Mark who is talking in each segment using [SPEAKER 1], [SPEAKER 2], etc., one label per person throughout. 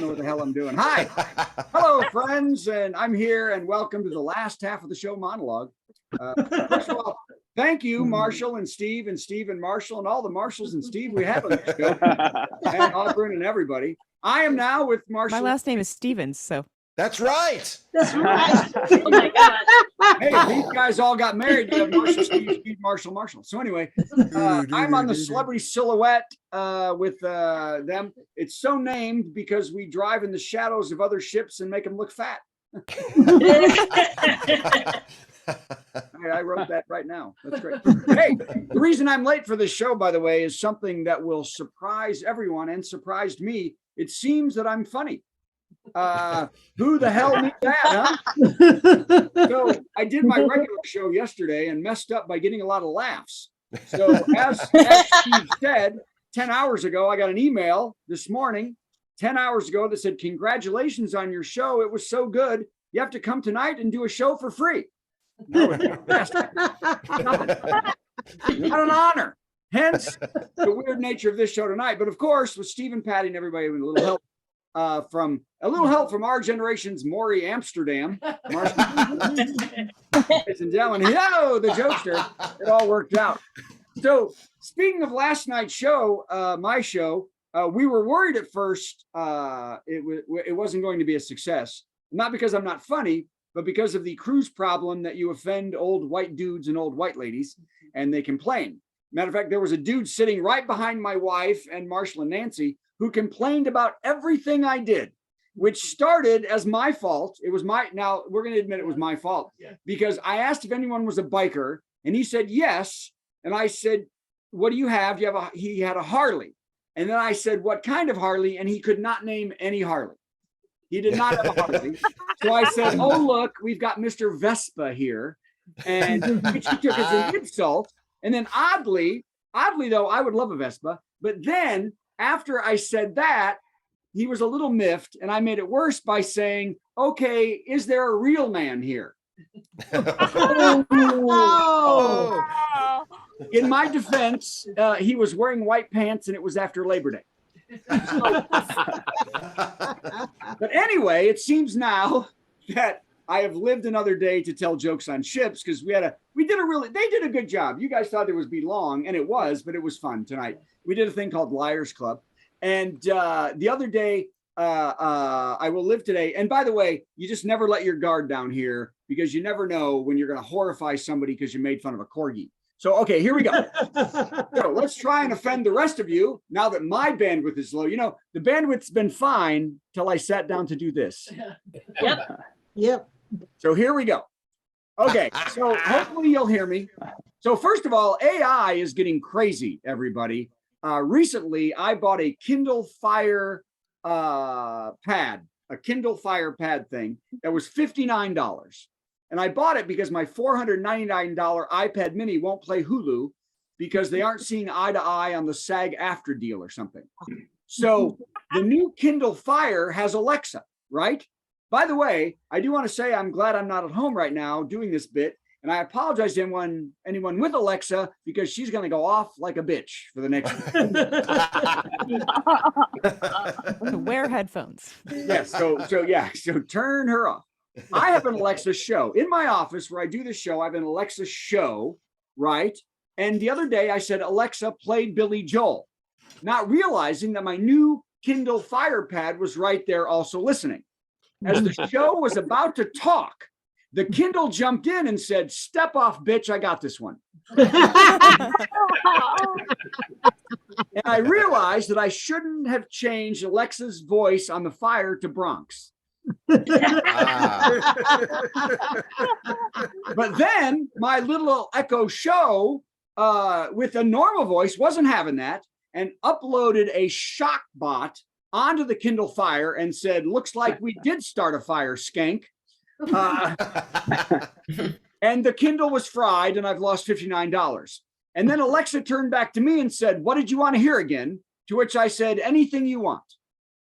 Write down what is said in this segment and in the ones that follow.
[SPEAKER 1] Know what the hell I'm doing. Hi. Hello, friends. And I'm here and welcome to the last half of the show, Monologue. First of all, thank you, Marshall and Steve and Marshall and all the Marshalls and Steve we have on the show. And Auburn and everybody. I am now with Marshall.
[SPEAKER 2] My last name is Stevens, so.
[SPEAKER 3] That's right.
[SPEAKER 4] That's right. Oh my God.
[SPEAKER 1] Hey, these guys all got married. You have Marshall, Steve, Marshall, Marshall. So anyway, I'm on the celebrity silhouette with them. It's so named because we drive in the shadows of other ships and make them look fat. I wrote that right now. That's great. Hey, the reason I'm late for this show, by the way, is something that will surprise everyone and surprised me. It seems that I'm funny. Who the hell knew that, huh? So I did my regular show yesterday and messed up by getting a lot of laughs. So as Steve said, 10 hours ago, I got an email this morning, 10 hours ago, that said, congratulations on your show. It was so good. You have to come tonight and do a show for free. Not an honor. Hence the weird nature of this show tonight. But of course, with Steve and Patty and everybody with a little help from our generation's Maury Amsterdam. Ladies and gentlemen, hello, the jokester. It all worked out. So speaking of last night's show, my show, we were worried at first it wasn't going to be a success. Not because I'm not funny, but because of the cruise problem that you offend old white dudes and old white ladies, and they complain. Matter of fact, there was a dude sitting right behind my wife and Marshall and Nancy who complained about everything I did, which started as my fault. It was now we're going to admit it was my fault because I asked if anyone was a biker and he said, yes. And I said, what do you have? He had a Harley. And then I said, what kind of Harley? And he could not name any Harley. He did not have a Harley. So I said, oh, look, we've got Mr. Vespa here. And which he took as an insult. And then oddly though, I would love a Vespa. But then after I said that, he was a little miffed, and I made it worse by saying, okay, is there a real man here?
[SPEAKER 3] Oh.
[SPEAKER 1] In my defense, he was wearing white pants, and it was after Labor Day. But anyway, it seems now that I have lived another day to tell jokes on ships because they did a good job. You guys thought it would be long, and it was, but it was fun tonight. We did a thing called Liars Club. And the other day, I will live today. And by the way, you just never let your guard down here because you never know when you're going to horrify somebody because you made fun of a corgi. So, okay, here we go. So let's try and offend the rest of you now that my bandwidth is low. You know, the bandwidth's been fine till I sat down to do this.
[SPEAKER 4] Yep.
[SPEAKER 1] So here we go. Okay, so hopefully you'll hear me. So first of all, AI is getting crazy, everybody. Recently, I bought a Kindle Fire pad, a Kindle Fire pad thing that was $59. And I bought it because my $499 iPad mini won't play Hulu because they aren't seeing eye to eye on the SAG-AFTRA deal or something. So the new Kindle Fire has Alexa, right? By the way, I do want to say I'm glad I'm not at home right now doing this bit. And I apologize to anyone with Alexa because she's going to go off like a bitch for the next.
[SPEAKER 2] Wear headphones.
[SPEAKER 1] Yes. So turn her off. I have an Alexa show in my office where I do the show. I have an Alexa show, right? And the other day I said, Alexa, play Billy Joel, not realizing that my new Kindle Fire pad was right there also listening. As the show was about to talk, the Kindle jumped in and said, step off, bitch, I got this one. And I realized that I shouldn't have changed Alexa's voice on the Fire to Bronx. But then my little Echo show with a normal voice wasn't having that and uploaded a shock bot onto the Kindle Fire and said, looks like we did start a fire, skank. And the Kindle was fried and I've lost $59. And then Alexa turned back to me and said, what did you want to hear again? To which I said, anything you want.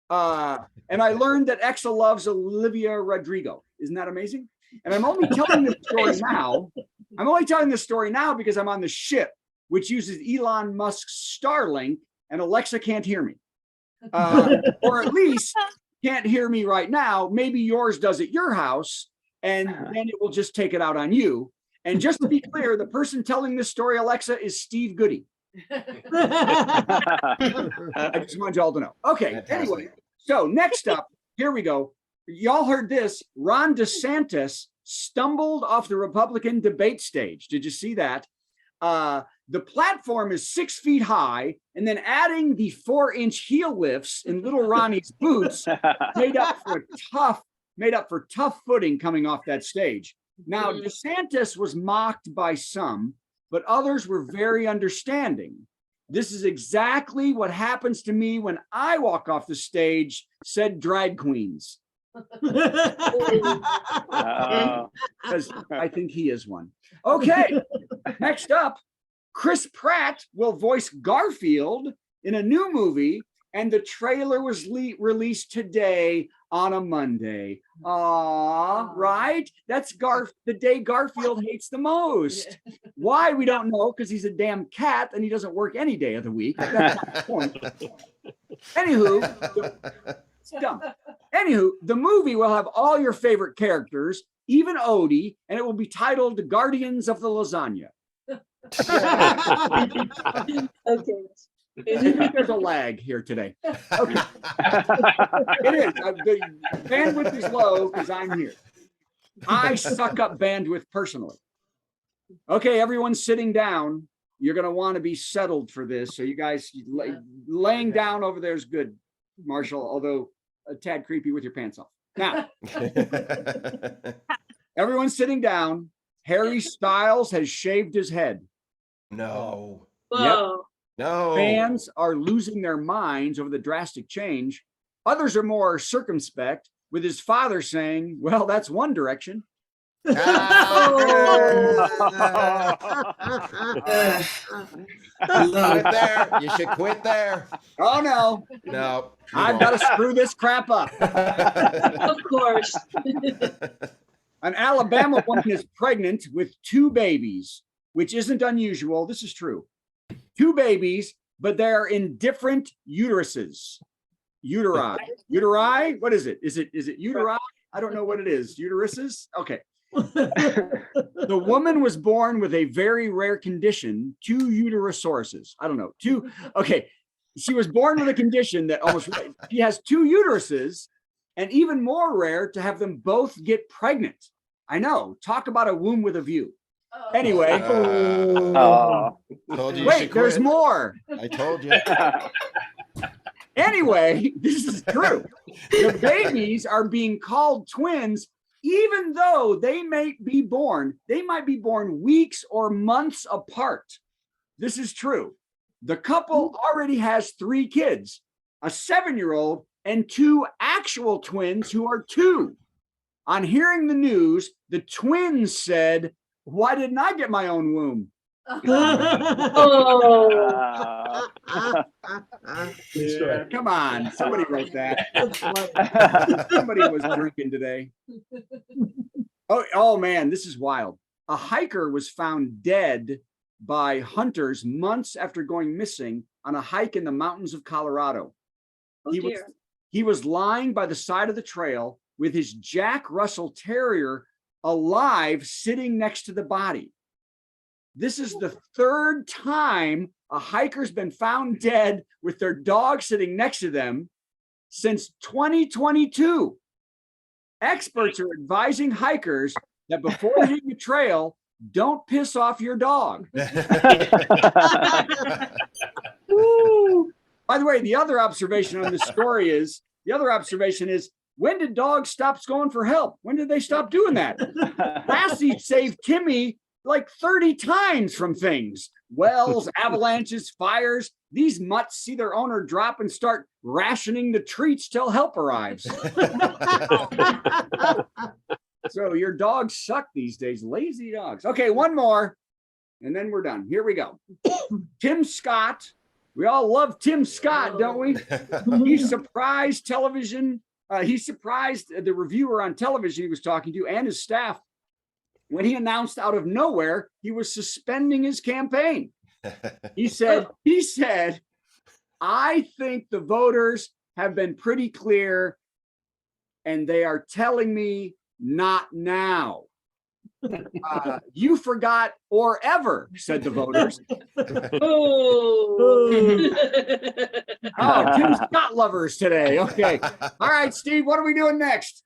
[SPEAKER 1] And I learned that Exa loves Olivia Rodrigo. Isn't that amazing? And I'm only telling this story now. I'm only telling this story now because I'm on the ship, which uses Elon Musk's Starlink, and Alexa can't hear me. Or at least can't hear me right now, maybe yours does at your house, and then it will just take it out on you. And just to be clear, the person telling this story, Alexa, is Steve Goody. I just want y'all to know. Okay,
[SPEAKER 3] Fantastic.
[SPEAKER 1] anyway, so next up, here we go. Y'all heard this. Ron DeSantis stumbled off the Republican debate stage. Did you see that? The platform is 6 feet high, and then adding the 4-inch heel lifts in little Ronnie's boots made up for tough footing coming off that stage. Now, DeSantis was mocked by some, but others were very understanding. This is exactly what happens to me when I walk off the stage, said drag queens. Because I think he is one. Okay, next up, Chris Pratt will voice Garfield in a new movie, and the trailer was released today on a Monday. Right? That's the day Garfield hates the most. Why, we don't know, because he's a damn cat and he doesn't work any day of the week. That's not the point. Anywho, it's dumb. Anywho, the movie will have all your favorite characters, even Odie, and it will be titled Guardians of the Lasagna.
[SPEAKER 4] Okay.
[SPEAKER 1] There's a lag here today. Okay. It is. The bandwidth is low because I'm here. I suck up bandwidth personally. Okay, everyone's sitting down. You're going to want to be settled for this. So you guys, laying down over there is good, Marshall, although a tad creepy with your pants off. Now, everyone's sitting down. Harry Styles has shaved his head.
[SPEAKER 3] No.
[SPEAKER 4] Whoa.
[SPEAKER 3] No.
[SPEAKER 1] Fans are losing their minds over the drastic change. Others are more circumspect, with his father saying, well, that's one direction.
[SPEAKER 3] Quit there. You should quit there.
[SPEAKER 1] Oh, no.
[SPEAKER 3] No.
[SPEAKER 1] I've got to screw this crap up.
[SPEAKER 4] Of course.
[SPEAKER 1] An Alabama woman is pregnant with 2 babies, which isn't unusual. This is true. 2 babies, but they're in different uteruses. Uteri? What is it? Is it uteri? I don't know what it is. Uteruses? Okay. The woman was born with a very rare condition, 2 uterusauruses. I don't know. 2. Okay. She was born with a condition that she has 2 uteruses, and even more rare to have them both get pregnant. I know. Talk about a womb with a view. Anyway.
[SPEAKER 3] Told you
[SPEAKER 1] Wait, there's more.
[SPEAKER 3] I told you.
[SPEAKER 1] Anyway, this is true. The babies are being called twins, even though they might be born weeks or months apart. This is true. The couple already has 3 kids, a 7-year-old and 2 actual twins who are 2. On hearing the news, the twins said, why didn't I get my own womb?
[SPEAKER 4] Oh.
[SPEAKER 1] Come on, somebody wrote that. Somebody was drinking today. Oh man, this is wild. A hiker was found dead by hunters months after going missing on a hike in the mountains of Colorado. He was lying by the side of the trail with his Jack Russell Terrier alive, sitting next to the body. This is the 3rd time a hiker's been found dead with their dog sitting next to them since 2022. Experts are advising hikers that before hitting the trail, don't piss off your dog. By the way, the other observation on this story is, when did dogs stop going for help? When did they stop doing that? Lassie saved Timmy like 30 times from things. Wells, avalanches, fires. These mutts see their owner drop and start rationing the treats till help arrives. So your dogs suck these days, lazy dogs. Okay, one more, and then we're done. Here we go. Tim Scott. We all love Tim Scott, don't we? He surprised television. He surprised the reviewer on television he was talking to and his staff when he announced out of nowhere he was suspending his campaign. He said, I think the voters have been pretty clear. and they are telling me not now. You forgot or ever, said the voters.
[SPEAKER 4] Oh.
[SPEAKER 1] Oh, two Scott lovers today. Okay. All right, Steve, what are we doing next?